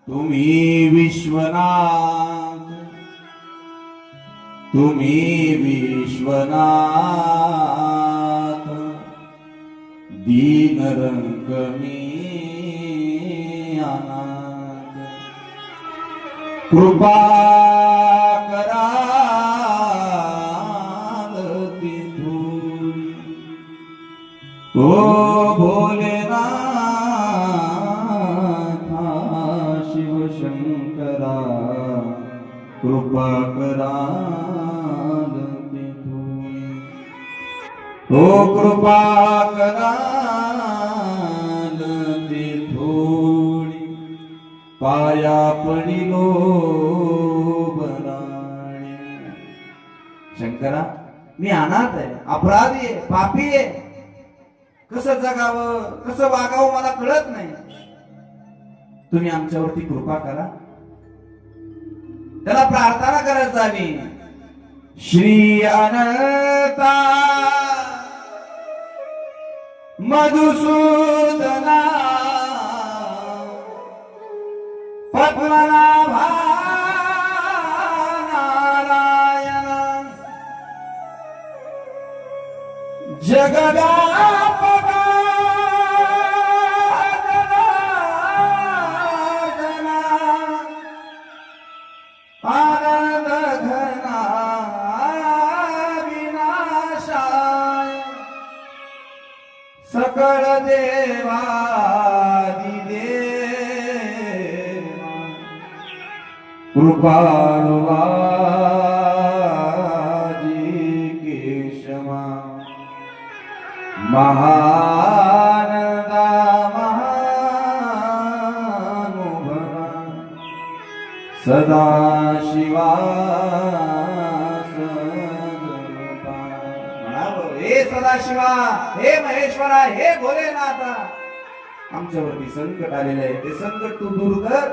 तुम्ही विश्वनाथ, तुम्ही विश्वनाथ, दीन रंग मी अनाथ, कृपा कराल तिथून ओ भोलेनाथ शिवशंकरा, कृपा कराल तिथून ओ कृपा कराल तिथून पाया पडिलो बराणी। शंकरा, मी अनाथ आहे, अपराधी आहे, पापी आहे, कसं जगावं कसं वागावं मला कळत नाही, तुम्ही आमच्यावरती कृपा करा। त्याला प्रार्थना करत जावी, श्री अनंता मधुसूदना पद्मनाभा नारायण जगदापका जनार्दना आनंद घना विनाशाय सकळ देवादिदेवा कृपाळुवाजी केशवा महानंदा महानुभवा सदा शिवा हे सदाशिवा, हे महेश्वरा, हे भोलेनाथा, आमच्यावरती संकट आलेले आहे, ते संकट तू दूर कर।